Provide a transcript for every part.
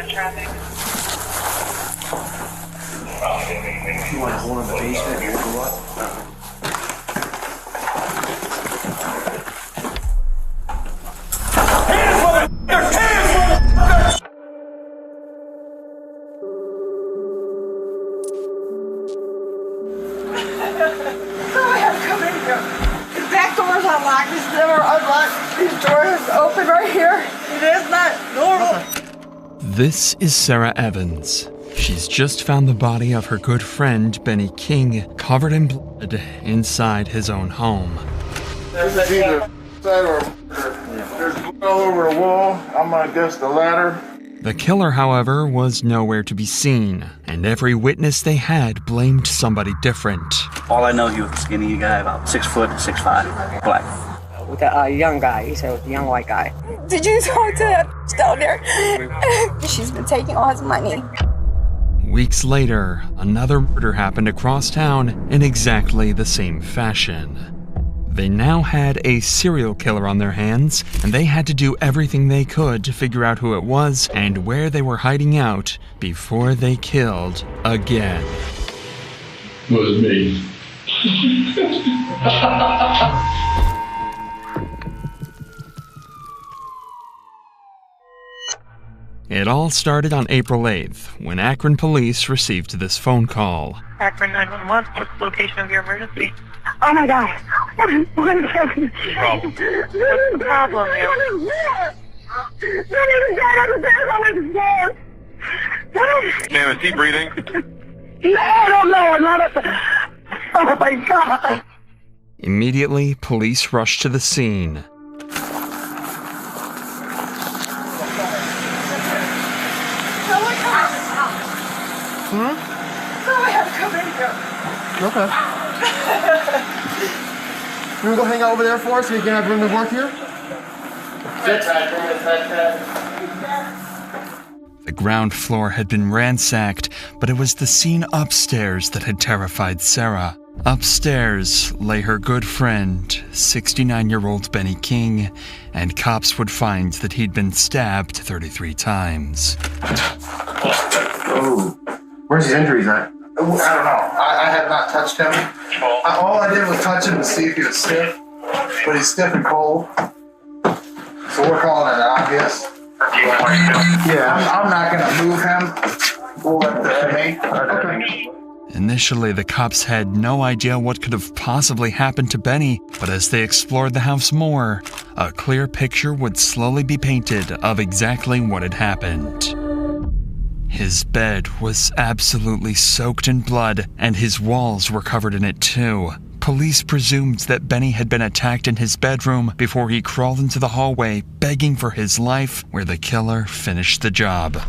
Traffic. You want to hold in the basement and go up? Unlocked. It's never unlocked. These doors open right here. It is not normal. This is Sarah Evans. She's just found the body of her good friend, Benny King, covered in blood inside his own home. This is either side or there's blood all over the wall. I'm gonna guess the ladder. The killer, however, was nowhere to be seen, and every witness they had blamed somebody different. All I know, he was a skinny guy, about 6 foot, 6'5", black. With a young guy, he said it was a young white guy. Did you talk to that down there? She's been taking all his money. Weeks later, another murder happened across town in exactly the same fashion. They now had a serial killer on their hands, and they had to do everything they could to figure out who it was and where they were hiding out before they killed again. It was me. It all started on April 8th, when Akron police received this phone call. Akron 911, what's the location of your emergency? Oh my God. What is Problem. What's the problem, ma'am? Ma'am, is he breathing? No, oh my God. Immediately, police rushed to the scene. Okay. You want to go hang out over there for us so you can have room to work here? The ground floor had been ransacked, but it was the scene upstairs that had terrified Sarah. Upstairs lay her good friend, 69-year-old Benny King, and cops would find that he'd been stabbed 33 times. Oh, where's his injuries at? I don't know. I have not touched him. All I did was touch him to see if he was stiff, but he's stiff and cold. So we're calling it obvious. Yeah, I'm not going to move him. We'll let the me. Okay. Initially, the cops had no idea what could have possibly happened to Benny, but as they explored the house more, a clear picture would slowly be painted of exactly what had happened. His bed was absolutely soaked in blood, and his walls were covered in it too. Police presumed that Benny had been attacked in his bedroom before he crawled into the hallway, begging for his life, where the killer finished the job.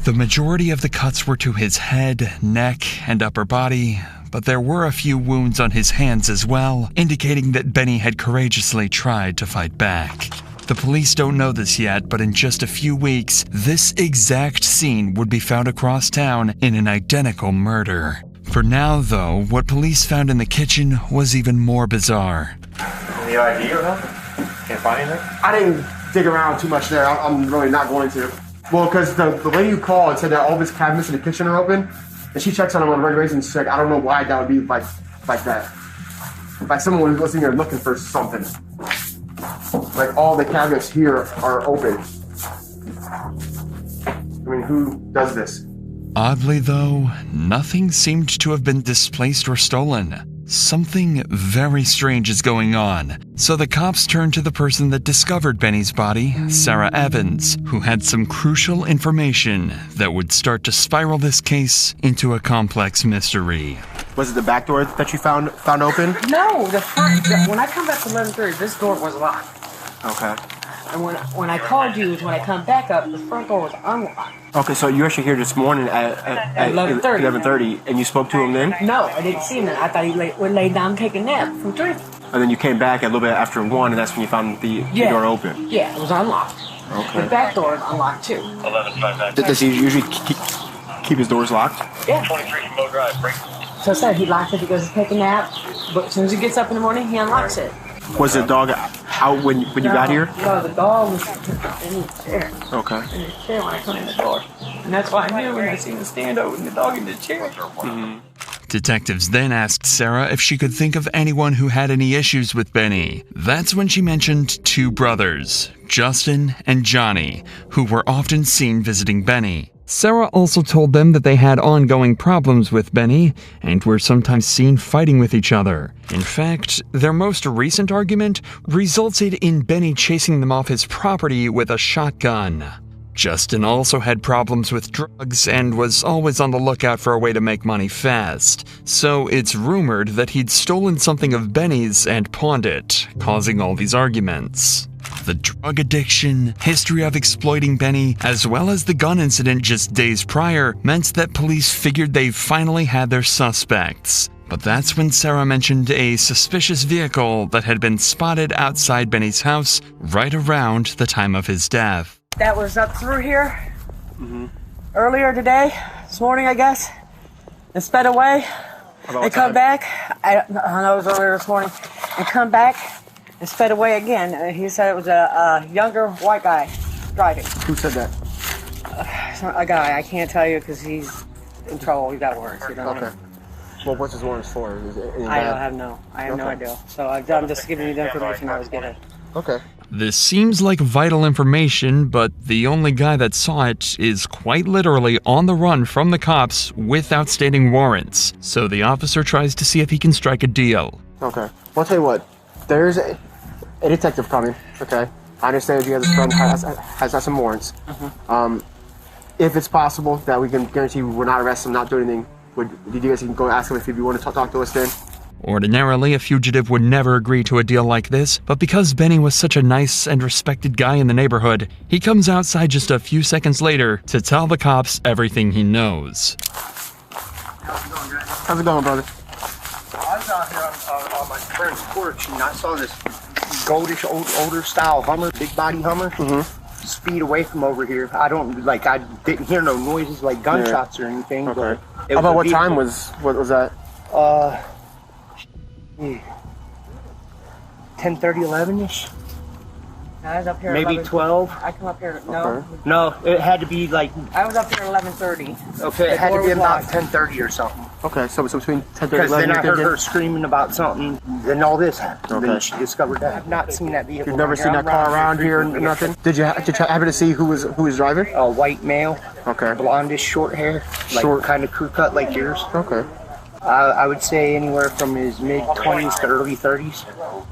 The majority of the cuts were to his head, neck, and upper body, but there were a few wounds on his hands as well, indicating that Benny had courageously tried to fight back. The police don't know this yet, but in just a few weeks, this exact scene would be found across town in an identical murder. For now, though, what police found in the kitchen was even more bizarre. Any ID or nothing? Can't find anything? I didn't dig around too much there. I'm really not going to. Well, because the lady who called said that all of his cabinets in the kitchen are open, and she checks on them on a regular basis, and she's like, I don't know why that would be like that. Like someone was in there looking for something. Like all the cabinets here are open. I mean, who does this? Oddly, though, nothing seemed to have been displaced or stolen. Something very strange is going on. So the cops turned to the person that discovered Benny's body, Sarah Evans, who had some crucial information that would start to spiral this case into a complex mystery. Was it the back door that you found open? No, the front. When I come back to 11:30, this door was locked. Okay. And when I called you, when I come back up, the front door was unlocked. Okay, so you were actually here this morning at 11:30, and you spoke to him then? No, I didn't see him then. I thought he would lay down and take a nap from 3. And then you came back a little bit after 1, and that's when you found the door open? Yeah, it was unlocked. Okay. The back door is unlocked too. 1159. Does he usually keep his doors locked? Yeah. 23 Mill Drive, break. So I said he locks it, he goes to take a nap, but as soon as he gets up in the morning, he unlocks it. Was the dog How when you got here? No, the dog was in the chair. Okay. In the chair when I come in the door. And that's why I knew when I seen the stand open, the dog in the chair. Detectives then asked Sarah if she could think of anyone who had any issues with Benny. That's when she mentioned two brothers, Justin and Johnny, who were often seen visiting Benny. Sarah also told them that they had ongoing problems with Benny and were sometimes seen fighting with each other. In fact, their most recent argument resulted in Benny chasing them off his property with a shotgun. Justin also had problems with drugs and was always on the lookout for a way to make money fast, so it's rumored that he'd stolen something of Benny's and pawned it, causing all these arguments. The drug addiction, history of exploiting Benny, as well as the gun incident just days prior, meant that police figured they finally had their suspects. But that's when Sarah mentioned a suspicious vehicle that had been spotted outside Benny's house right around the time of his death. That was up through here earlier today, this morning, I guess. And sped away. And come back. I know it was earlier this morning. And come back and sped away again. He said it was a younger white guy driving. Who said that? A guy. I can't tell you because he's in trouble. He got words. You know? Okay. Well, what's his warrants for? Is it I have no idea. So I'm just giving you the information I was given. Okay. This seems like vital information, but the only guy that saw it is quite literally on the run from the cops with outstanding warrants. So the officer tries to see if he can strike a deal. Okay. Well, I'll tell you what. There's a detective coming, okay? I understand you guys' friend has some warrants. If it's possible that we can guarantee we're not arresting him, not doing anything, you guys can go ask him if you want to talk to us then? Ordinarily, a fugitive would never agree to a deal like this, but because Benny was such a nice and respected guy in the neighborhood, he comes outside just a few seconds later to tell the cops everything he knows. How's it going, brother? I was out here on my friend's porch and I saw this goldish, older style Hummer, big body Hummer, speed away from over here. I didn't hear no noises like gunshots or anything. Okay. How about what time was that? 10:30, 11ish. I was up here. Maybe 12. I come up here. No, it had to be like. I was up here at 11:30. Okay, it had to be about 10:30 or something. Okay, so between 10:30 and 11. Because then I heard her screaming about something, and all this happened. Okay. Then she discovered that. I've not seen that vehicle. You've never seen that car around here? Nothing. Did you happen to see who was driving? A white male. Okay. Blondish, short hair, Short. kind of crew cut like yours. Okay. I would say anywhere from his mid-20s to early 30s.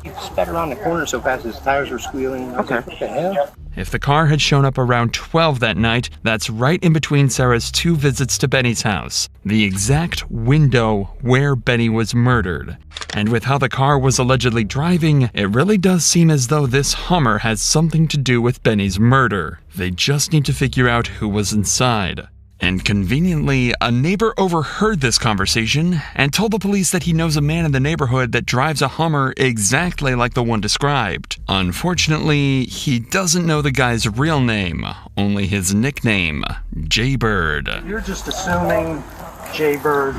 He sped around the corner so fast his tires were squealing. Okay. What the hell? If the car had shown up around 12 that night, that's right in between Sarah's two visits to Benny's house, the exact window where Benny was murdered. And with how the car was allegedly driving, it really does seem as though this Hummer has something to do with Benny's murder. They just need to figure out who was inside. And conveniently, a neighbor overheard this conversation and told the police that he knows a man in the neighborhood that drives a Hummer exactly like the one described. Unfortunately, he doesn't know the guy's real name, only his nickname, Jaybird. You're just assuming Jaybird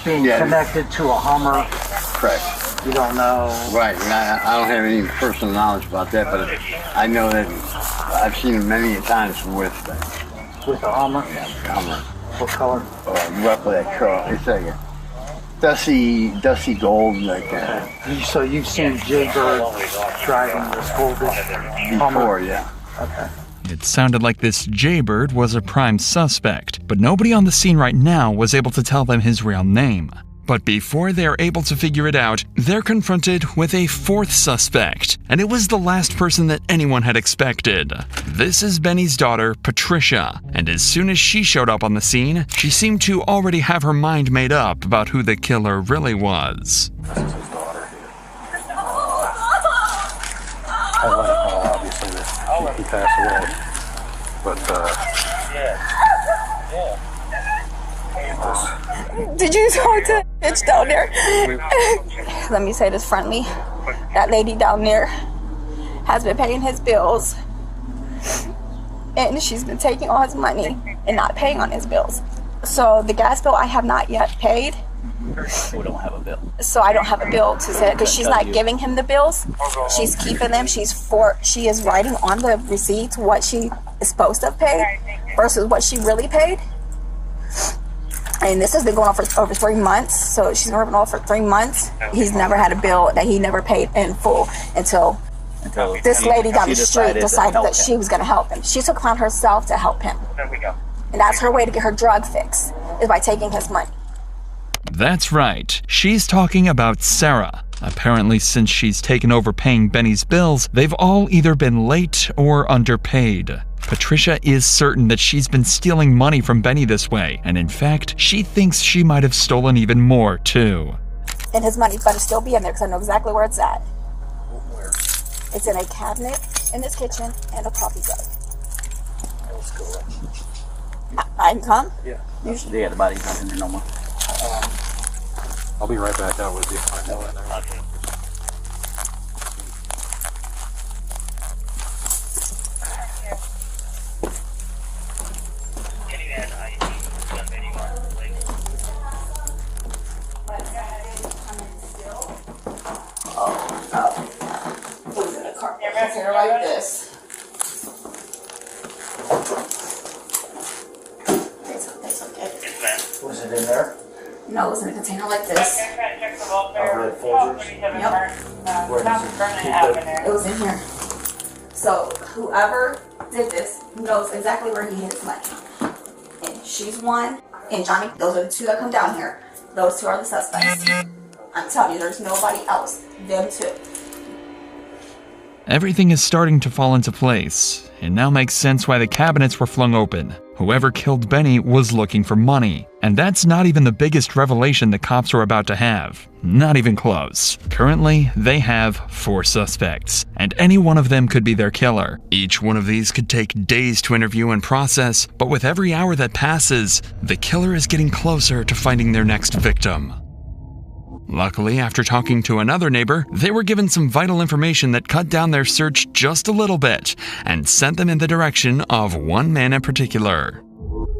being connected to a Hummer. Correct. You don't know. Right. I don't have any personal knowledge about that, but I know that I've seen him many times with a Hummer? Yeah, Hummer. What color? Roughly that color. It's like a dusty gold like that. So you've seen Jaybird driving this goldish Hummer? Before, yeah. Okay. It sounded like this Jaybird was a prime suspect, but nobody on the scene right now was able to tell them his real name. But before they're able to figure it out, they're confronted with a fourth suspect, and it was the last person that anyone had expected. This is Benny's daughter, Patricia, and as soon as she showed up on the scene, she seemed to already have her mind made up about who the killer really was. This is his daughter. Obviously, he passed away, but Did you talk to bitch down there? Let me say this friendly. That lady down there has been paying his bills. And she's been taking all his money and not paying on his bills. So the gas bill I have not yet paid. We don't have a bill. So I don't have a bill to say, because she's not giving him the bills. She's keeping them. She is writing on the receipts what she is supposed to have paid versus what she really paid. And this has been going on for over 3 months. So she's been working on for 3 months. He's never had a bill that he never paid in full until this lady down the street decided that she was going to help him. She took it upon herself to help him. There we go. And that's her way to get her drug fix, is by taking his money. That's right. She's talking about Sarah. Apparently, since she's taken over paying Benny's bills, they've all either been late or underpaid. Patricia is certain that she's been stealing money from Benny this way, and in fact, she thinks she might have stolen even more, too. And his money better still be in there, because I know exactly where it's at. Where? It's in a cabinet in this kitchen and a coffee jug. Let's go. I can come? Yeah. Yeah, the body's not in there no more. I'll be right back out with you. I know in there. Was in a car container like this. Was it in there? No, it was in a container like this. Red folders? Yep. Where does it keep it? It was in here. So whoever did this knows exactly where he hid his money. And she's one, and Johnny, those are the two that come down here. Those two are the suspects. I'm telling you, there's nobody else. Them two. Everything is starting to fall into place. It now makes sense why the cabinets were flung open. Whoever killed Benny was looking for money. And that's not even the biggest revelation the cops are about to have. Not even close. Currently, they have 4 suspects, and any one of them could be their killer. Each one of these could take days to interview and process, but with every hour that passes, the killer is getting closer to finding their next victim. Luckily, after talking to another neighbor, they were given some vital information that cut down their search just a little bit and sent them in the direction of one man in particular.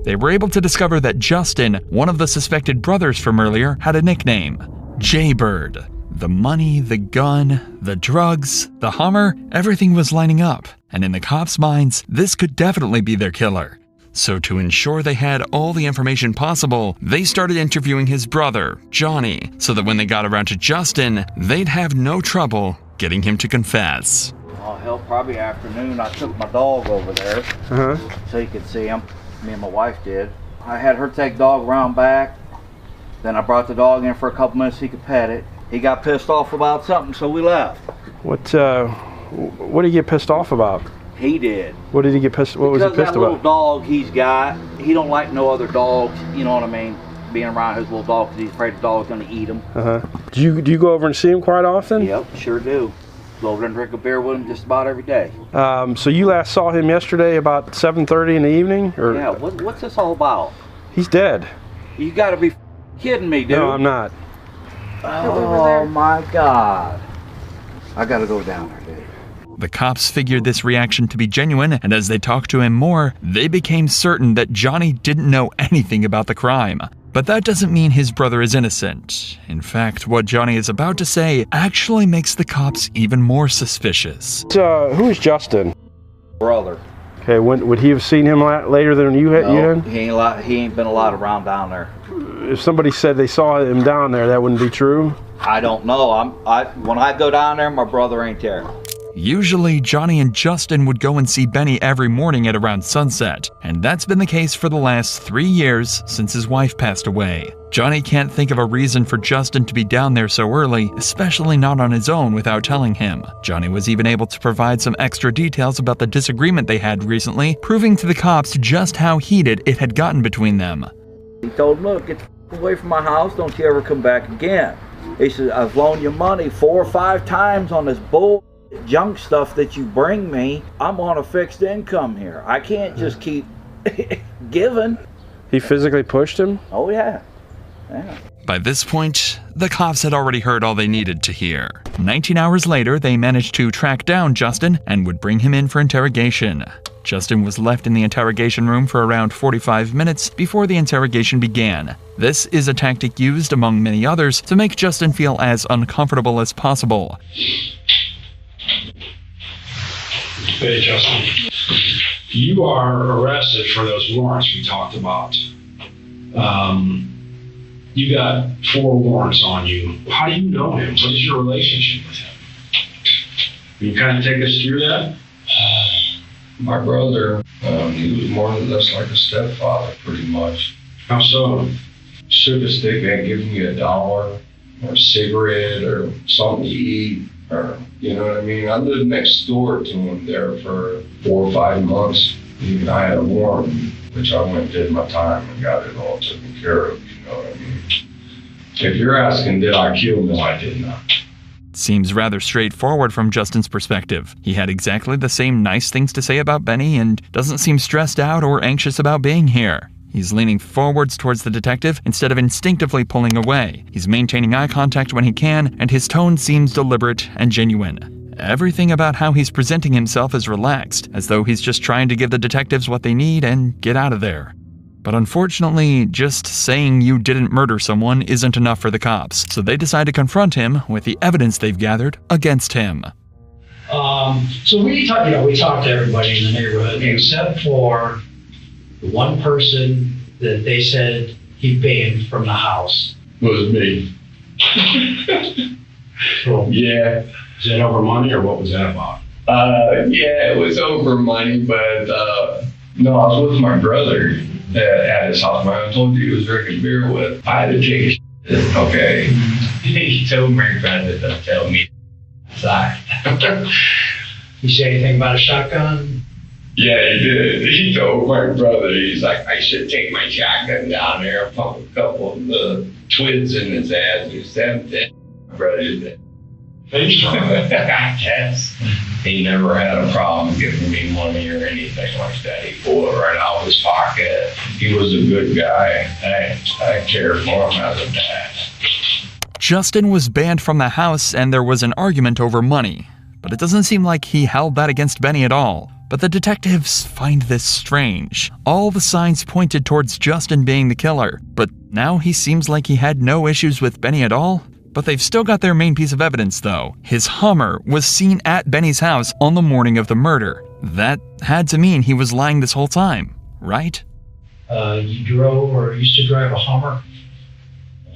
They were able to discover that Justin, one of the suspected brothers from earlier, had a nickname, Jaybird. The money, the gun, the drugs, the Hummer, everything was lining up, and in the cops' minds, this could definitely be their killer. So to ensure they had all the information possible, they started interviewing his brother, Johnny, so that when they got around to Justin, they'd have no trouble getting him to confess. Oh, hell, probably afternoon, I took my dog over there so you could see him. Me and my wife did. I had her take the dog around back. Then I brought the dog in for a couple minutes so he could pet it. He got pissed off about something, so we left. What did he get pissed off about? He did. What did he get pissed? What was he pissed about? Because that little about? dog he's got, he don't like no other dogs. You know what I mean? Being around his little dog because he's afraid the dog's gonna eat him. Do you go over and see him quite often? Yep, sure do. Go over and drink a beer with him just about every day. So you last saw him yesterday about 7:30 in the evening, or? Yeah. What's this all about? He's dead. You got to be kidding me, dude. No, I'm not. Oh my God! I gotta go down there, dude. The cops figured this reaction to be genuine, and as they talked to him more, they became certain that Johnny didn't know anything about the crime. But that doesn't mean his brother is innocent. In fact, what Johnny is about to say actually makes the cops even more suspicious. Who is Justin? Brother. Okay, would he have seen him later than you had? No, he ain't been a lot around down there. If somebody said they saw him down there, that wouldn't be true? I don't know. When I go down there, my brother ain't there. Usually, Johnny and Justin would go and see Benny every morning at around sunset, and that's been the case for the last 3 years since his wife passed away. Johnny can't think of a reason for Justin to be down there so early, especially not on his own without telling him. Johnny was even able to provide some extra details about the disagreement they had recently, proving to the cops just how heated it had gotten between them. He told him, look, get the away from my house, don't you ever come back again. He said, I've loaned you money 4 or 5 times on this bull junk stuff that you bring me. I'm on a fixed income here. I can't just keep giving. He physically pushed him? Oh yeah. By this point, the cops had already heard all they needed to hear. 19 hours later, they managed to track down Justin and would bring him in for interrogation. Justin was left in the interrogation room for around 45 minutes before the interrogation began. This is a tactic used, among many others, to make Justin feel as uncomfortable as possible. Hey, Justin. You are arrested for those warrants we talked about. You got 4 warrants on you. How do you know him? What is your relationship with him? Can you kind of take us through that? My brother, he was more or less like a stepfather, pretty much. How so? Should have stick and given you $1 or a cigarette or something to eat, or you know what I mean. I lived next door to him there for 4 or 5 months. Even I had a warrant, which I went and did my time and got it all taken care of. You know what I mean. If you're asking, did I kill him? No, I did not. Seems rather straightforward from Justin's perspective. He had exactly the same nice things to say about Benny and doesn't seem stressed out or anxious about being here. He's leaning forwards towards the detective instead of instinctively pulling away. He's maintaining eye contact when he can, and his tone seems deliberate and genuine. Everything about how he's presenting himself is relaxed, as though he's just trying to give the detectives what they need and get out of there. But unfortunately, just saying you didn't murder someone isn't enough for the cops, so they decide to confront him with the evidence they've gathered against him. So we talked to everybody in the neighborhood except for the one person that they said he banned from the house. Was me. So, Yeah. is that over money or what was that about? Yeah, it was over money, but no, I was with my brother at his house. I told you he was drinking beer with. I had to take a shit, okay? He told me, rather than tell me. Sorry. You say anything about a shotgun? Yeah, he did. He told my brother, he's like, I should take my shotgun down there and pump a couple of the twigs in his ass. He said, my brother did. I guess. He never had a problem giving me money or anything like that. He pulled it right out of his pocket. He was a good guy. I cared for him as a dad. Justin was banned from the house and there was an argument over money, but it doesn't seem like he held that against Benny at all. But the detectives find this strange. All the signs pointed towards Justin being the killer, but now he seems like he had no issues with Benny at all. But they've still got their main piece of evidence, though. His Hummer was seen at Benny's house on the morning of the murder. That had to mean he was lying this whole time, right? You drove or used to drive a Hummer?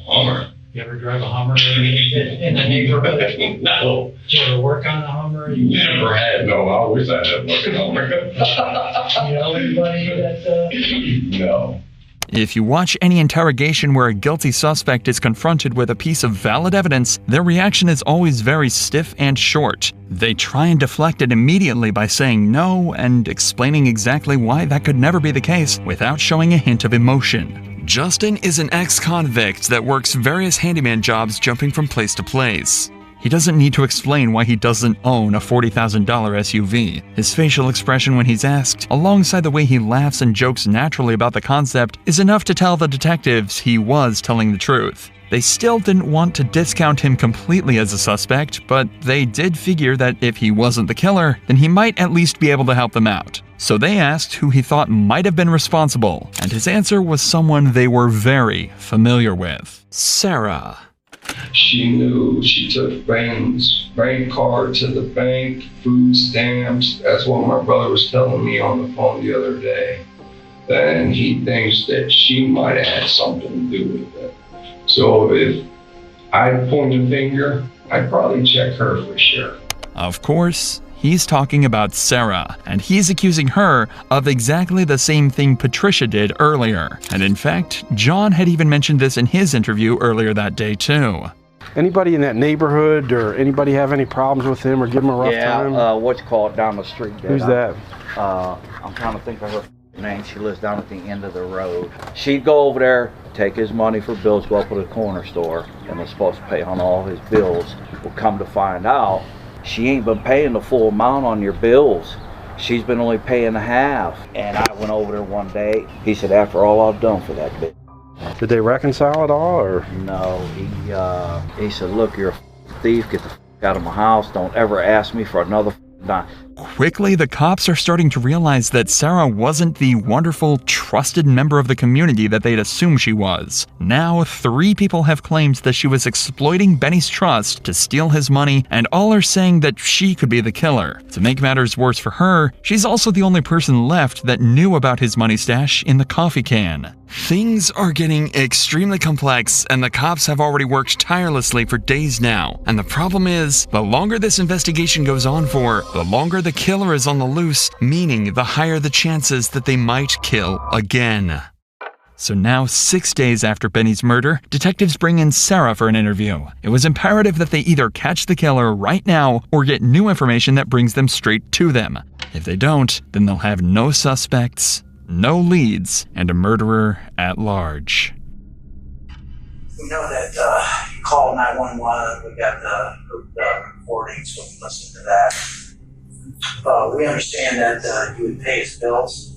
Hummer? You ever drive a Hummer in the neighborhood? No. Did you ever work on a Hummer? Never had, no. I wish I had worked on a Hummer. You know anybody that... No. If you watch any interrogation where a guilty suspect is confronted with a piece of valid evidence, their reaction is always very stiff and short. They try and deflect it immediately by saying no and explaining exactly why that could never be the case without showing a hint of emotion. Justin is an ex-convict that works various handyman jobs jumping from place to place. He doesn't need to explain why he doesn't own a $40,000 SUV. His facial expression when he's asked, alongside the way he laughs and jokes naturally about the concept, is enough to tell the detectives he was telling the truth. They still didn't want to discount him completely as a suspect, but they did figure that if he wasn't the killer, then he might at least be able to help them out. So they asked who he thought might have been responsible, and his answer was someone they were very familiar with. Sarah. She knew. She took Ben's bank card to the bank, food stamps. That's what my brother was telling me on the phone the other day. And he thinks that she might have had something to do with it. So if I point a finger, I'd probably check her for sure. Of course, he's talking about Sarah, and he's accusing her of exactly the same thing Patricia did earlier. And in fact, John had even mentioned this in his interview earlier that day too. Anybody in that neighborhood or anybody have any problems with him or give him a rough time? Yeah, what's called down the street. Who's that? I'm trying to think of her name. She lives down at the end of the road. She'd go over there, take his money for bills, go up to the corner store, and was supposed to pay on all his bills. Well, come to find out, she ain't been paying the full amount on your bills. She's been only paying half. And I went over there one day. He said, after all I've done for that bitch, Did they reconcile at all, or? No, he said, look, you're a thief, get the out of my house, don't ever ask me for another dime. Quickly, the cops are starting to realize that Sarah wasn't the wonderful, trusted member of the community that they'd assumed she was. Now, 3 people have claimed that she was exploiting Benny's trust to steal his money, and all are saying that she could be the killer. To make matters worse for her, she's also the only person left that knew about his money stash in the coffee can. Things are getting extremely complex, and the cops have already worked tirelessly for days now. And the problem is, the longer this investigation goes on for, the longer the killer is on the loose, meaning the higher the chances that they might kill again. So now, 6 days after Benny's murder, detectives bring in Sarah for an interview. It was imperative that they either catch the killer right now or get new information that brings them straight to them. If they don't, then they'll have no suspects, no leads, and a murderer at large. We know that you called 911. We got the recordings, so we listened to that. We understand that you would pay his bills.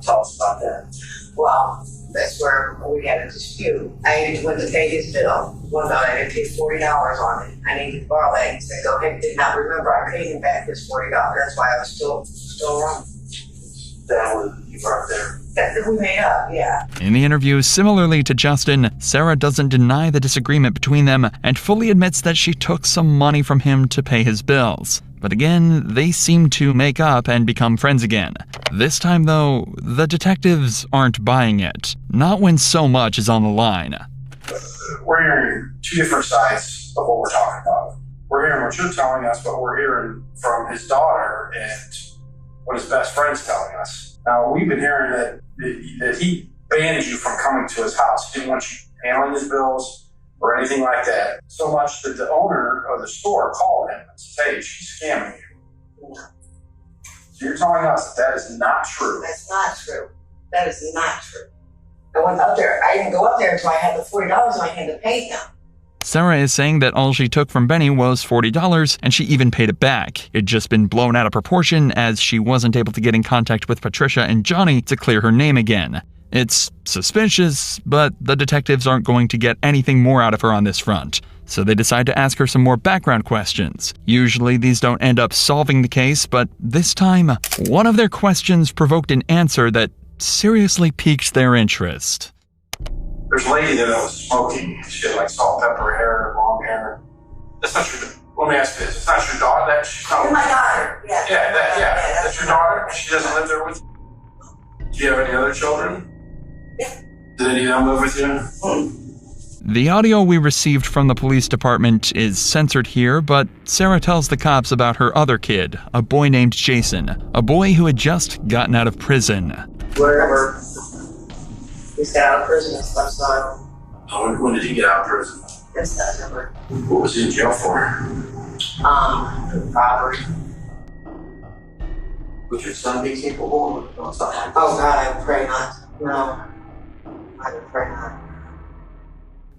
Tell us about that. Well, that's where we had a dispute. I went to pay his bill. One night I paid $40 on it. I needed to borrow that. He said, go ahead, did not remember. I paid him back his $40. That's why I was still wrong. That was you weren't there. That we made up, yeah. In the interview, similarly to Justin, Sarah doesn't deny the disagreement between them and fully admits that she took some money from him to pay his bills. But again, they seem to make up and become friends again. This time, though, the detectives aren't buying it. Not when so much is on the line. We're hearing 2 different sides of what we're talking about. We're hearing what you're telling us, but we're hearing from his daughter and what his best friend's telling us. Now, we've been hearing that he banned you from coming to his house. He didn't want you handling his bills or anything like that. So much that the owner of the store called him and said, hey, she's scamming you. So you're telling us that is not true. That's not true. That is not true. I went up there. I didn't go up there until I had the $40 in my hand to pay him. Sarah is saying that all she took from Benny was $40, and she even paid it back. It'd just been blown out of proportion as she wasn't able to get in contact with Patricia and Johnny to clear her name again. It's suspicious, but the detectives aren't going to get anything more out of her on this front. So they decide to ask her some more background questions. Usually these don't end up solving the case, but this time, one of their questions provoked an answer that seriously piqued their interest. There's a lady that was smoking. She had like salt, pepper hair, long hair. That's not your. Let me ask this: it's not your daughter. That she's not. My daughter. Yeah. Yeah. That's your daughter. She doesn't live there with you. Do you have any other children? Yeah. Did any of them live with you? The audio we received from the police department is censored here, but Sarah tells the cops about her other kid, a boy named Jason, a boy who had just gotten out of prison. Wherever. He's got out of prison and stuff, so. When did he get out of prison? This September. What was he in jail for? Robbery. Would your son be capable of something like this? Oh God, I pray not. No. I pray not.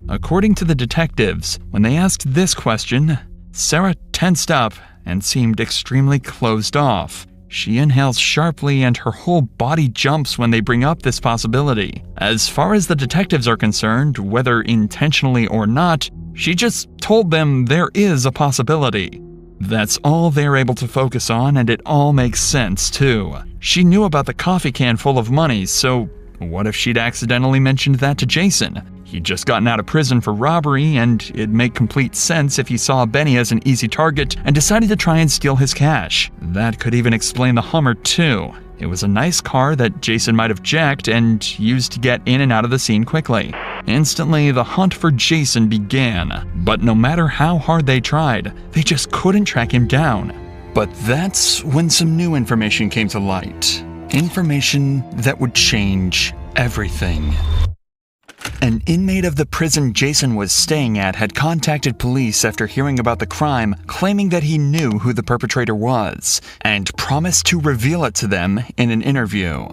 According to the detectives, when they asked this question, Sarah tensed up and seemed extremely closed off. She inhales sharply and her whole body jumps when they bring up this possibility. As far as the detectives are concerned, whether intentionally or not, she just told them there is a possibility. That's all they're able to focus on, and it all makes sense, too. She knew about the coffee can full of money, so what if she'd accidentally mentioned that to Jason? He'd just gotten out of prison for robbery, and it'd make complete sense if he saw Benny as an easy target and decided to try and steal his cash. That could even explain the Hummer, too. It was a nice car that Jason might have jacked and used to get in and out of the scene quickly. Instantly, the hunt for Jason began, but no matter how hard they tried, they just couldn't track him down. But that's when some new information came to light. Information that would change everything. An inmate of the prison Jason was staying at had contacted police after hearing about the crime, claiming that he knew who the perpetrator was, and promised to reveal it to them in an interview.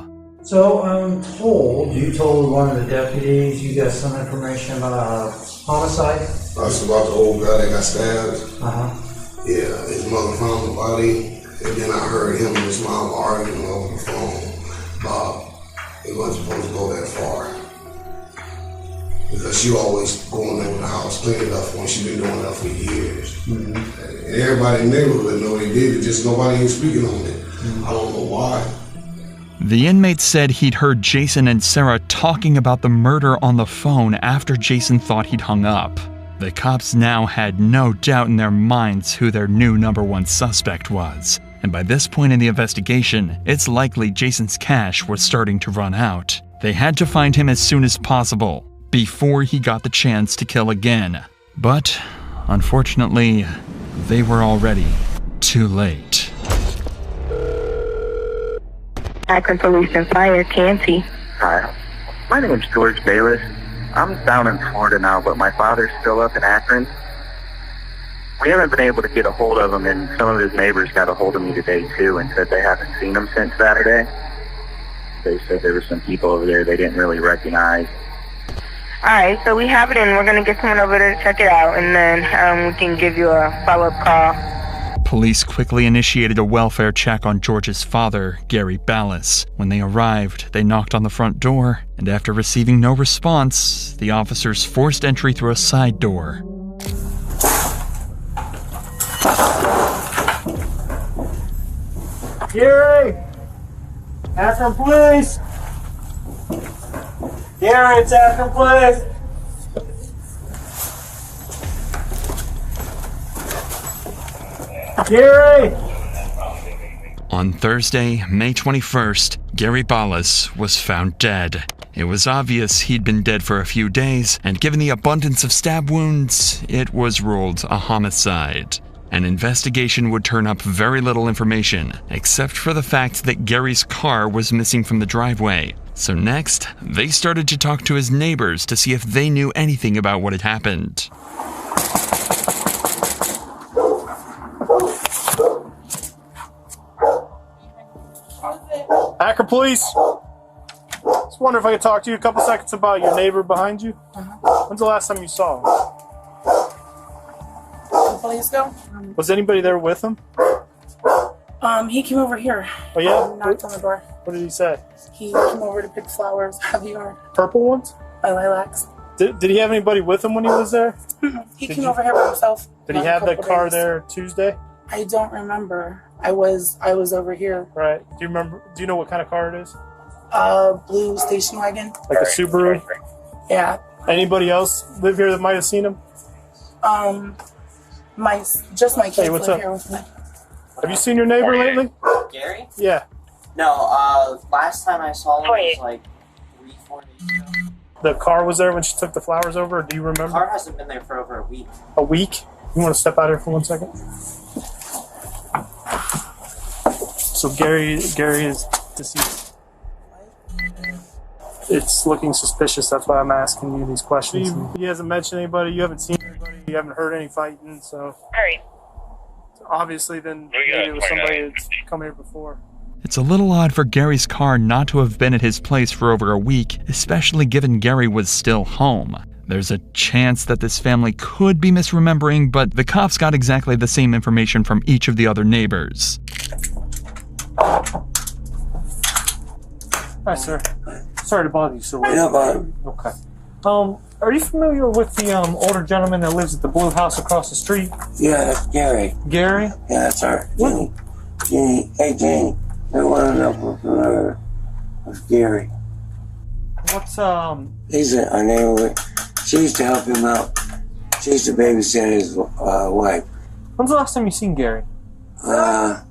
So I'm told, you told one of the deputies you got some information about a homicide? That's about the old guy that got stabbed. Uh-huh. Yeah, his mother found the body, and then I heard him and his mom arguing over the phone about He wasn't supposed to go that far. Because she always going over the house, cleaning up when she been doing that for years. And everybody in the neighborhood know they did it, just nobody ain't speaking on it. I don't know why. The inmate said he'd heard Jason and Sarah talking about the murder on the phone after Jason thought he'd hung up. The cops now had no doubt in their minds who their new #1 suspect was. And by this point in the investigation, it's likely Jason's cash was starting to run out. They had to find him as soon as possible, before he got the chance to kill again. But, unfortunately, they were already too late. Akron Police and Fire, Canty. Hi, my name is George Bayless. I'm down in Florida now, but my father's still up in Akron. We haven't been able to get a hold of him, and some of his neighbors got a hold of me today, too, and said they haven't seen him since Saturday. They said there were some people over there they didn't really recognize. Alright, so we have it in. We're going to get someone over there to check it out, and then we can give you a follow-up call. Police quickly initiated a welfare check on George's father, Gary Ballas. When they arrived, they knocked on the front door, and after receiving no response, the officers forced entry through a side door. Gary! Akron Police! Gary, it's Akron Police! Gary! On Thursday, May 21st, Gary Ballas was found dead. It was obvious he'd been dead for a few days, and given the abundance of stab wounds, it was ruled a homicide. An investigation would turn up very little information, except for the fact that Gary's car was missing from the driveway. So next, they started to talk to his neighbors to see if they knew anything about what had happened. Akron Police. Just wonder if I could talk to you a couple seconds about your neighbor behind you. When's the last time you saw him? Police go. Was anybody there with him? He came over here. Oh yeah? Knocked on the door. What did he say? He came over to pick flowers out of the yard. Purple ones? My lilacs. Did he have anybody with him when he was there? He came over here by himself. Did he have that car there Tuesday? I don't remember. I was over here. Right. Do you remember? Do you know what kind of car it is? Blue station wagon. Like a Subaru? Yeah. Anybody else live here that might have seen him? Just my kids Hey, what's live up? here with me. Have you seen your neighbor lately? Gary? Yeah. No, last time I saw him was like 3-4 days ago. The car was there when she took the flowers over, or do you remember? The car hasn't been there for over a week. A week? You want to step out here for 1 second? So Gary is deceased. It's looking suspicious, that's why I'm asking you these questions. He hasn't mentioned anybody, you haven't seen anybody, you haven't heard any fighting, so... Alright. Obviously then maybe it was somebody that's come here before. It's a little odd for Gary's car not to have been at his place for over a week, especially given Gary was still home. There's a chance that this family could be misremembering, but the cops got exactly the same information from each of the other neighbors. Hi, sir. Sorry to bother you so late. Yeah, bud. Okay. Are you familiar with the older gentleman that lives at the blue house across the street? Yeah, that's Gary. Gary? Yeah, that's her. Jenny. Hey, Jenny. I want to know if we're familiar with Gary. What's, He's our neighbor. She used to help him out. She used to babysit his wife. When's the last time you seen Gary? In a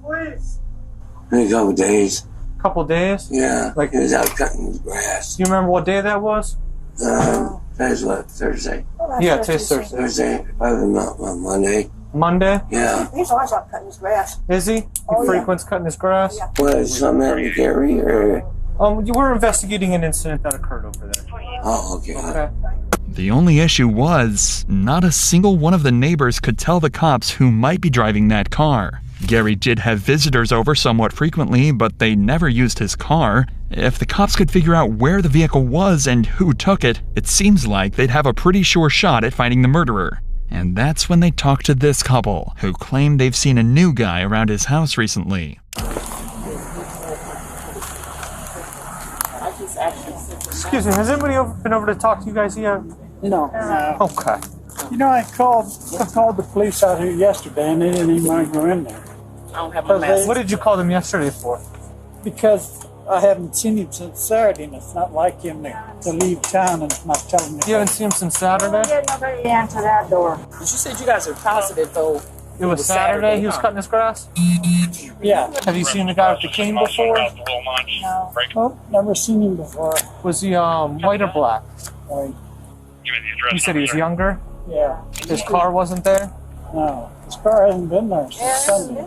couple days. Couple days? Yeah. Like, he was out cutting his grass. Do you remember what day that was? Today's what, Thursday? Yeah, today's Thursday. Thursday, probably not Monday. Monday? Yeah. He's always out cutting his grass. Is he? He frequents cutting his grass? Yeah. What, is something happened to Gary, or? You were investigating an incident that occurred over there. Oh, okay. Okay. The only issue was, not a single one of the neighbors could tell the cops who might be driving that car. Gary did have visitors over somewhat frequently, but they never used his car. If the cops could figure out where the vehicle was and who took it, it seems like they'd have a pretty sure shot at finding the murderer. And that's when they talked to this couple, who claim they've seen a new guy around his house recently. Excuse me, has anybody been over to talk to you guys yet? No. Okay. You know, I called the police out here yesterday, and they didn't even want to go in there. I don't have my mask. What did you call them yesterday for? Because I haven't seen him since Saturday, and it's not like him to leave town and not tell him. You haven't seen him since Saturday? Nobody answer that door. You said you guys are positive, though. It was Saturday he was cutting his grass? Yeah. Have you seen the guy with the cane before? No. Oh, never seen him before. Was he white or black? White. You said he was younger? Yeah. His car wasn't there? No. His car hasn't been there since Sunday.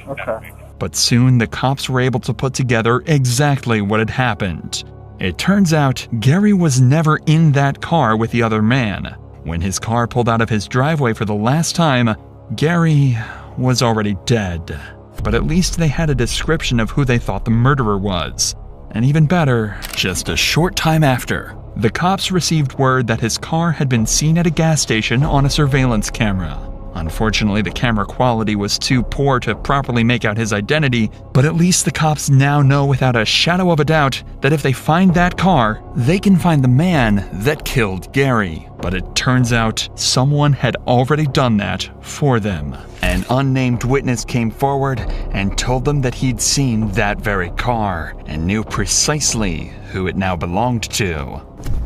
Okay. But soon the cops were able to put together exactly what had happened. It turns out Gary was never in that car with the other man. When his car pulled out of his driveway for the last time, Gary was already dead. But at least they had a description of who they thought the murderer was. And even better, just a short time after, the cops received word that his car had been seen at a gas station on a surveillance camera. Unfortunately, the camera quality was too poor to properly make out his identity, but at least the cops now know without a shadow of a doubt that if they find that car, they can find the man that killed Gary. But it turns out someone had already done that for them. An unnamed witness came forward and told them that he'd seen that very car and knew precisely who it now belonged to.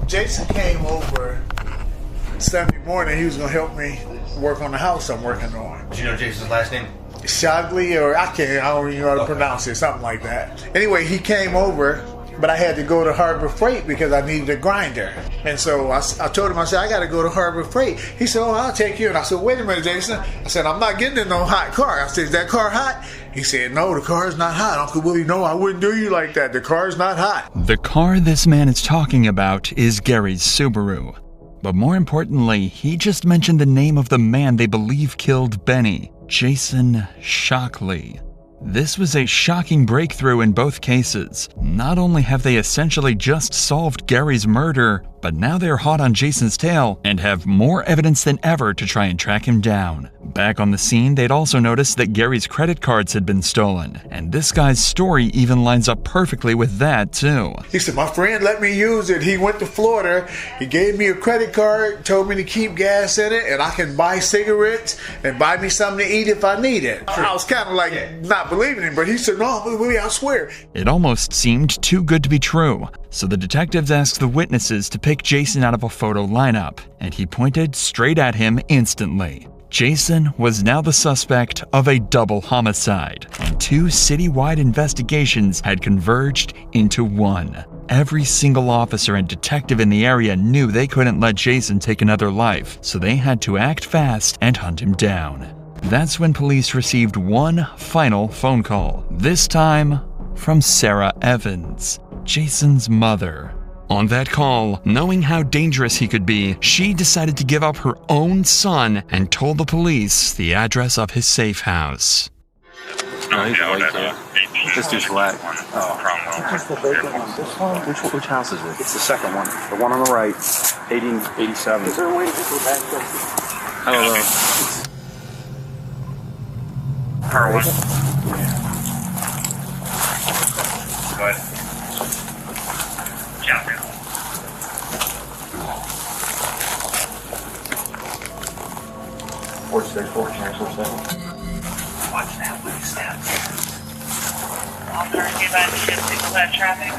Jason came over Sunday morning. He was going to help me work on the house I'm working on. Do you know Jason's last name? Shagley, or I don't even know how to pronounce it, something like that. Anyway, he came over, but I had to go to Harbor Freight because I needed a grinder. And so I told him, I said, I got to go to Harbor Freight. He said, oh, I'll take you. And I said, wait a minute, Jason. I said, I'm not getting in no hot car. I said, is that car hot? He said, no, the car's not hot. Uncle Willie, no, I wouldn't do you like that. The car's not hot. The car this man is talking about is Gary's Subaru. But more importantly, he just mentioned the name of the man they believe killed Benny, Jason Shockley. This was a shocking breakthrough in both cases. Not only have they essentially just solved Gary's murder, but now they're hot on Jason's tail and have more evidence than ever to try and track him down. Back on the scene, they'd also noticed that Gary's credit cards had been stolen, and this guy's story even lines up perfectly with that, too. He said, my friend let me use it. He went to Florida. He gave me a credit card, told me to keep gas in it, and I can buy cigarettes and buy me something to eat if I need it. I was kind of like not believing him, but he said, no, I swear. It almost seemed too good to be true. So the detectives asked the witnesses to pick Jason out of a photo lineup, and he pointed straight at him instantly. Jason was now the suspect of a double homicide, and 2 citywide investigations had converged into one. Every single officer and detective in the area knew they couldn't let Jason take another life, so they had to act fast and hunt him down. That's when police received one final phone call, this time from Sarah Evans, Jason's mother. On that call, knowing how dangerous he could be, she decided to give up her own son and told the police the address of his safe house. No, he's white there. This dude's black. What's the vacant one? This one? Which house is it? It's the second one. The one on the right. 1887. Is there a way to get to that? I don't know. Per one. Go ahead. Yeah. 46, 14, 47. Watch that with the steps. Officer, give that ship signal that traffic.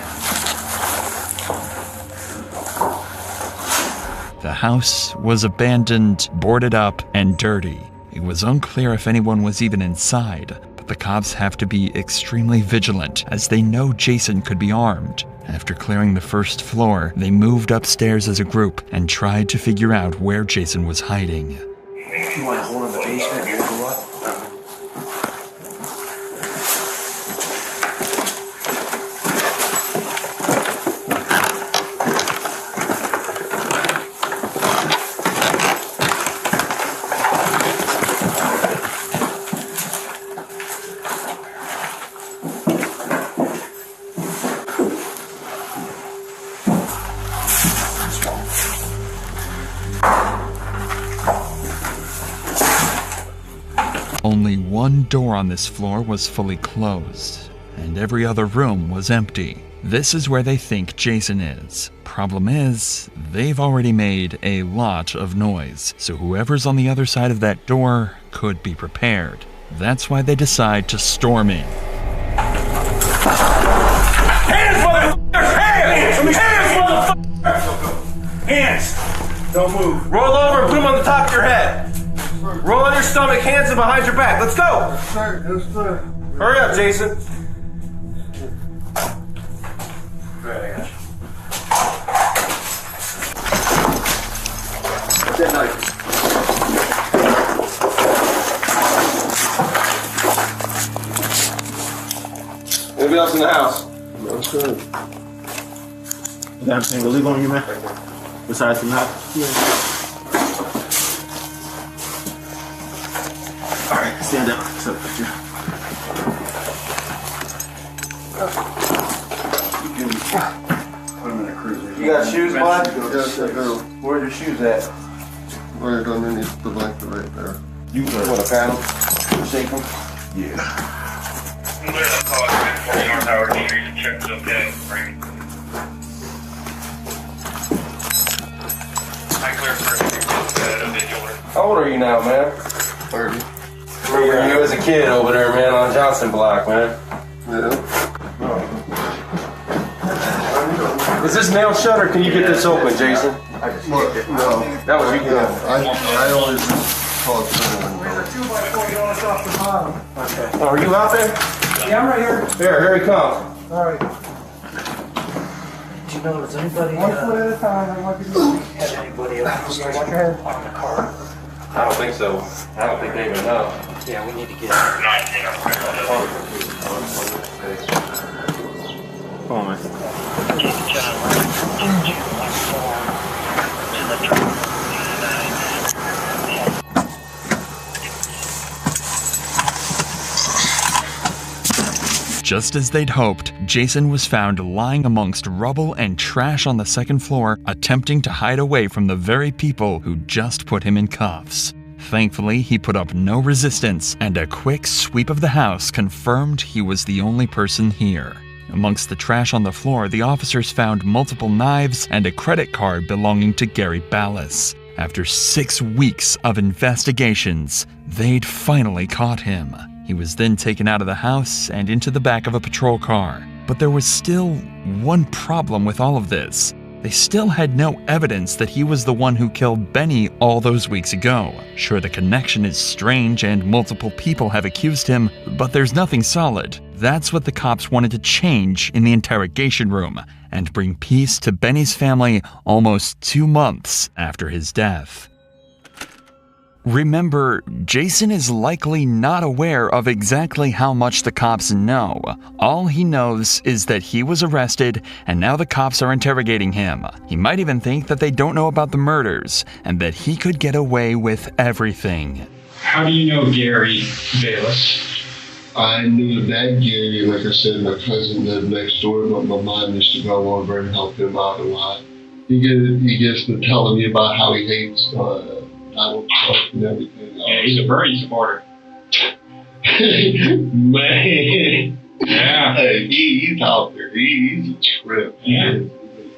The house was abandoned, boarded up, and dirty. It was unclear if anyone was even inside, but the cops have to be extremely vigilant as they know Jason could be armed. After clearing the first floor, they moved upstairs as a group and tried to figure out where Jason was hiding. You want to hold in the basement and we'll go up? Only one door on this floor was fully closed. and every other room was empty. This is where they think Jason is. Problem is, they've already made a lot of noise, so whoever's on the other side of that door could be prepared. That's why they decide to storm in. Hands, motherfuckers! Hands! Hands, motherfuckers! Hands! Don't move. Roll over and put them on the top of your head. Roll on your stomach, hands are behind your back. Let's go! Yes, sir. Yes, sir. Hurry up, Jason. That knife. Anybody else in the house? No, sir. You got anything illegal on you, man? Besides the knife? Yeah. Alright, stand up. So, picture. Put them in a cruiser. You got shoes, bud? Yes, I do. Where's your shoes at? Right underneath the blanket right there. You want a paddle? Shake them? Yeah. How old are you now, man? 30. Remember you as a kid over there, man, on Johnson Block, man. Yeah. Is this nail shut or can you get this open, Jason? What? No. That was you. I always call it cinnamon. Okay. Oh, are you out there? Yeah, I'm right here. Here he comes. All right. Do you know, does anybody One foot at a time. I want you to have anybody else watch your head on the car? I don't think so. I don't think they even know. Yeah, we need to get Come on, man. Just as they'd hoped, Jason was found lying amongst rubble and trash on the second floor, attempting to hide away from the very people who just put him in cuffs. Thankfully, he put up no resistance, and a quick sweep of the house confirmed he was the only person here. Amongst the trash on the floor, the officers found multiple knives and a credit card belonging to Gary Ballas. After 6 weeks of investigations, they'd finally caught him. He was then taken out of the house and into the back of a patrol car. But there was still one problem with all of this. They still had no evidence that he was the one who killed Benny all those weeks ago. Sure, the connection is strange and multiple people have accused him, but there's nothing solid. That's what the cops wanted to change in the interrogation room and bring peace to Benny's family almost 2 months after his death. Remember, Jason is likely not aware of exactly how much the cops know. All he knows is that he was arrested and now the cops are interrogating him. He might even think that they don't know about the murders and that he could get away with everything. How do you know Gary Ballas? I knew that Gary, like I said, my cousin lived next door, but my mom used to go over and help him out a lot. He gets to telling me about how he hates Donald Trump and everything else. Yeah, he's a Bernie supporter. Man. Yeah. Hey, he's out there. He's a trip. Yeah.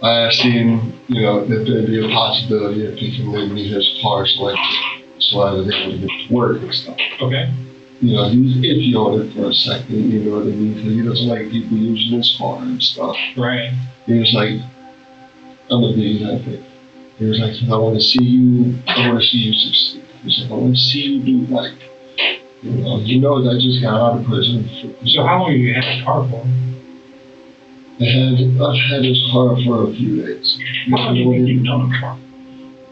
I asked him, if there'd be a possibility if he can lend me his car so I was able to get to work and stuff. Okay. He was iffy on it for a second, you know what I mean? Because he doesn't like people using his car and stuff. Right. He was like, I'm a big happy. He was like, I want to see you succeed. He's like, I want to see you do right. He knows I just got out of prison. So how long have you had his car for? I've had his car for a few days. How long do you think you've known him for?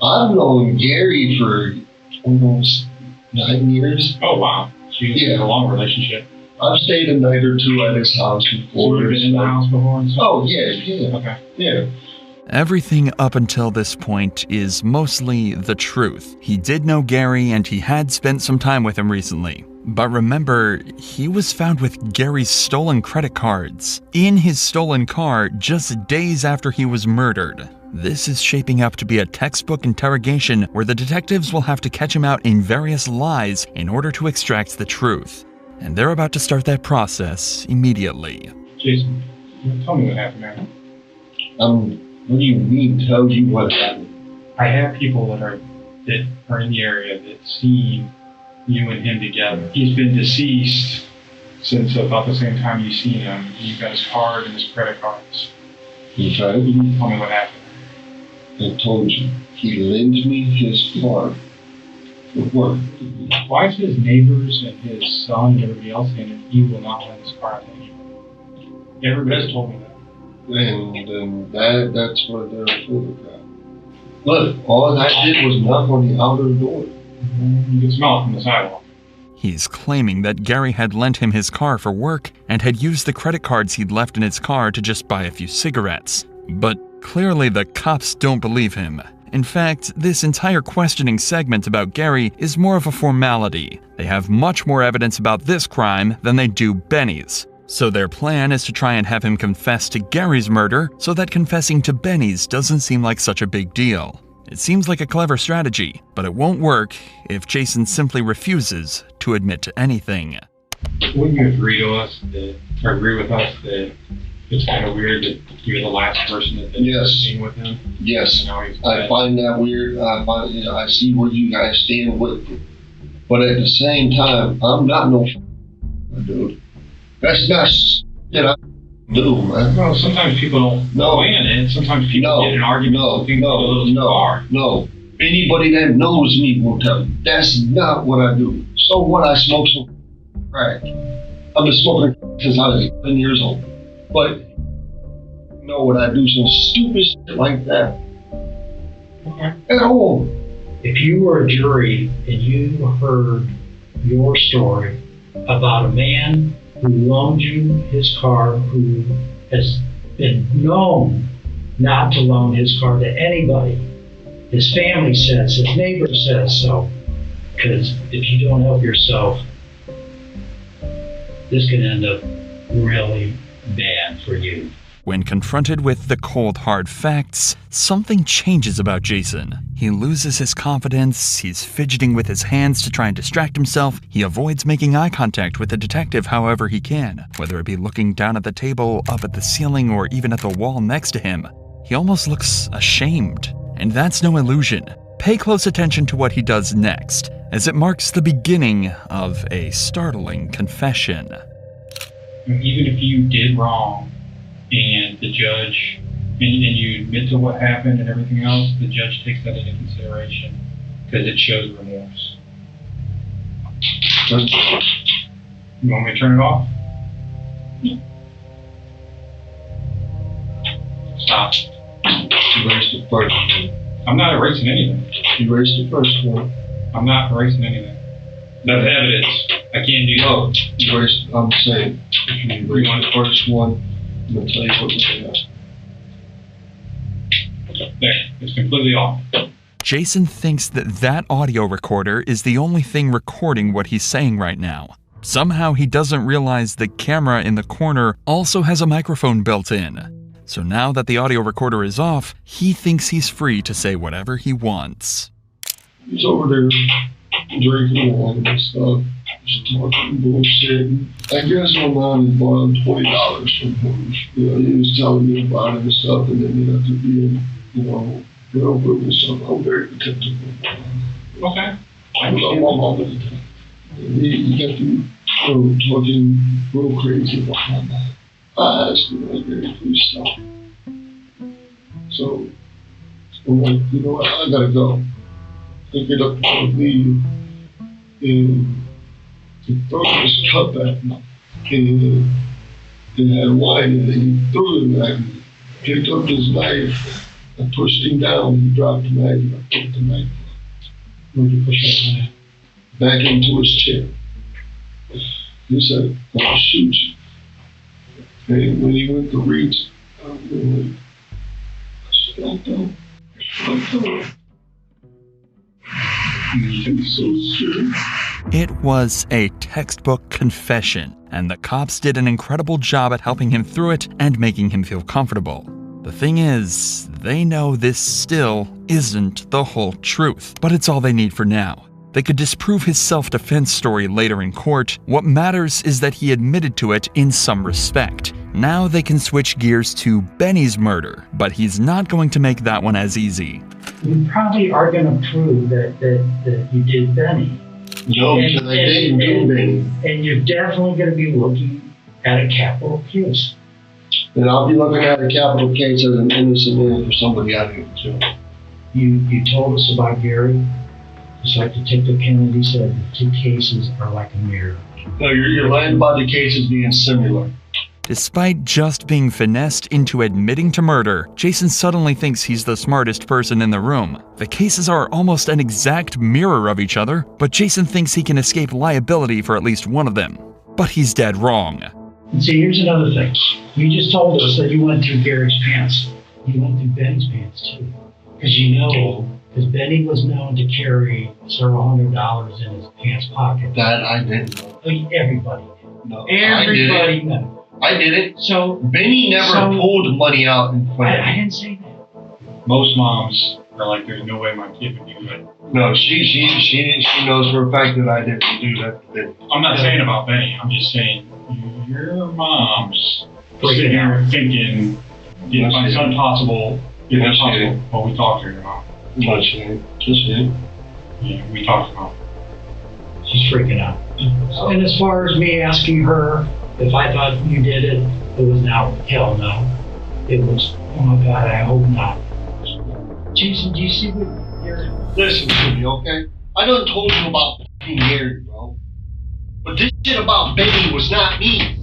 I've known Gary for almost 9 years. Oh, wow. So you've had a long relationship. I've stayed a night or two at his house before. So you've been in the house before and stuff? Oh, yeah. Okay. Yeah. Everything up until this point is mostly the truth. He did know Gary and he had spent some time with him recently. But remember, he was found with Gary's stolen credit cards in his stolen car just days after he was murdered. This is shaping up to be a textbook interrogation where the detectives will have to catch him out in various lies in order to extract the truth. and they're about to start that process immediately. Jason, tell me what happened, man. What do you mean, tell you what happened? I have people that are in the area that see you and him together. He's been deceased since about the same time you've seen him. You've got his card and his credit cards. Okay. You need to tell me what happened. I told you, he lends me his card for work. Why is his neighbors and his son and everybody else saying that he will not lend his card to anyone? Everybody's told me that. And that's what they're photographed. Look, all I did was knock on the outer door. You can smell it from the sidewalk. He's claiming that Gary had lent him his car for work and had used the credit cards he'd left in his car to just buy a few cigarettes. But clearly the cops don't believe him. In fact, this entire questioning segment about Gary is more of a formality. They have much more evidence about this crime than they do Benny's. So their plan is to try and have him confess to Gary's murder so that confessing to Benny's doesn't seem like such a big deal. It seems like a clever strategy, but it won't work if Jason simply refuses to admit to anything. Wouldn't you agree with us that it's kind of weird that you're the last person that seen with him? Yes, I find that weird. I see where you guys stand with me. But at the same time, I'm not no dude. That's not shit I do, man. Well, sometimes people don't plan it. Sometimes people get in an argument and think a little far. No. Anybody that knows me will tell you that's not what I do. So what? I smoke some crack. I've been smoking since I was 10 years old. But you know what? I do some stupid shit like that. Okay. At all. If you were a jury and you heard your story about a man who loaned you his car, who has been known not to loan his car to anybody. His family says, his neighbor says so. Because if you don't help yourself, this can end up really bad for you. When confronted with the cold, hard facts, something changes about Jason. He loses his confidence, he's fidgeting with his hands to try and distract himself, he avoids making eye contact with the detective however he can, whether it be looking down at the table, up at the ceiling, or even at the wall next to him. He almost looks ashamed. And that's no illusion. Pay close attention to what he does next, as it marks the beginning of a startling confession. Even if you did wrong, and the judge, and you admit to what happened and everything else, the judge takes that into consideration because it shows remorse. You want me to turn it off? Stop. You erased the first one. I'm not erasing anything. You erased the first one. I'm not erasing anything. That's evidence. I can't do that. You erased, I'm saying, if you erase the first one, I'm going to tell you what we got. There, it's completely off. Jason thinks that audio recorder is the only thing recording what he's saying right now. Somehow he doesn't realize the camera in the corner also has a microphone built in. So now that the audio recorder is off, he thinks he's free to say whatever he wants. He's over there drinking wine and stuff, just talking bullshit. I guess my mom had borrowed $20 from him. You know, he was telling me about it and stuff, and then you have to be, get over it and stuff. I'm very protective of my mom. Okay. I love my mom at the time. He got to talking real crazy about my mom. I asked him, Gary, please stop. So, I'm like, you know what, I gotta go. I get up to leave, and he threw his cup at me, and it had wine in it. He threw it at me, picked up his knife, I pushed him down, he dropped the knife, and I took the knife. Where'd you push that knife? Back into his chair. He said, I'll shoot you. And when he went to reach, I went, I don't. It was a textbook confession, and the cops did an incredible job at helping him through it and making him feel comfortable. The thing is, they know this still isn't the whole truth, but it's all they need for now. They could disprove his self-defense story later in court. What matters is that he admitted to it in some respect. Now they can switch gears to Benny's murder, but he's not going to make that one as easy. You probably are going to prove that you did Benny. No, because I didn't do Benny. And you're definitely going to be looking at a capital case. And I'll be looking at a capital case as an innocent man for somebody I didn't do. You told us about Gary. Just like Detective Kennedy said, the two cases are like a mirror. No, you're lying about the cases being similar. Despite just being finessed into admitting to murder, Jason suddenly thinks he's the smartest person in the room. The cases are almost an exact mirror of each other, but Jason thinks he can escape liability for at least one of them. But he's dead wrong. And see, here's another thing. You just told us that you went through Gary's pants. You went through Benny's pants too. Because Benny was known to carry several $100s in his pants pocket. That I didn't know. Everybody did. No, Everybody knew. I did it. So Benny never pulled money out in front of me. I didn't say that. Most moms are like, there's no way my kid would do that. No, she knows for a fact that I didn't do that. I'm not saying about Benny. I'm just saying your mom's sitting here thinking, if my son possible, if it's possible. Well, we talked to her about. No, she ain't. Just did. Yeah, we talked about. She's freaking out. And as far as me asking her if I thought you did it, it was now, hell no. It was, oh my God, I hope not. Jason, do you see what you're... Listen to me, okay? I done told you about fucking Gary, bro. But this shit about Benny was not me.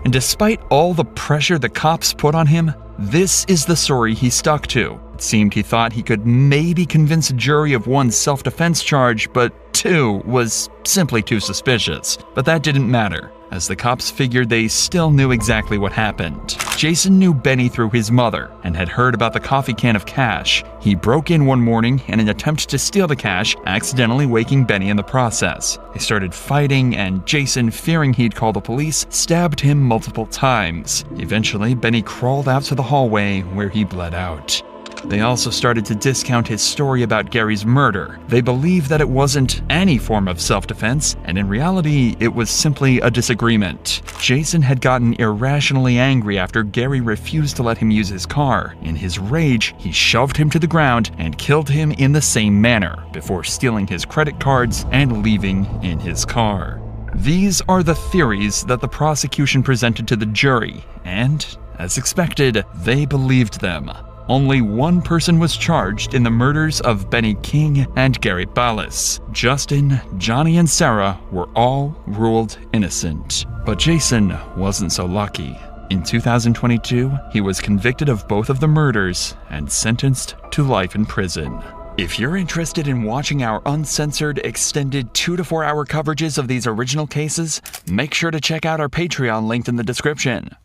And despite all the pressure the cops put on him, this is the story he stuck to. It seemed he thought he could maybe convince a jury of one self-defense charge, but two was simply too suspicious. But that didn't matter, as the cops figured they still knew exactly what happened. Jason knew Benny through his mother and had heard about the coffee can of cash. He broke in one morning in an attempt to steal the cash, accidentally waking Benny in the process. They started fighting, and Jason, fearing he'd call the police, stabbed him multiple times. Eventually, Benny crawled out to the hallway where he bled out. They also started to discount his story about Gary's murder. They believed that it wasn't any form of self-defense, and in reality, it was simply a disagreement. Jason had gotten irrationally angry after Gary refused to let him use his car. In his rage, he shoved him to the ground and killed him in the same manner, before stealing his credit cards and leaving in his car. These are the theories that the prosecution presented to the jury, and, as expected, they believed them. Only one person was charged in the murders of Benny King and Gary Ballas. Justin, Johnny, and Sarah were all ruled innocent. But Jason wasn't so lucky. In 2022, he was convicted of both of the murders and sentenced to life in prison. If you're interested in watching our uncensored, extended 2 to 4 hour coverages of these original cases, make sure to check out our Patreon linked in the description.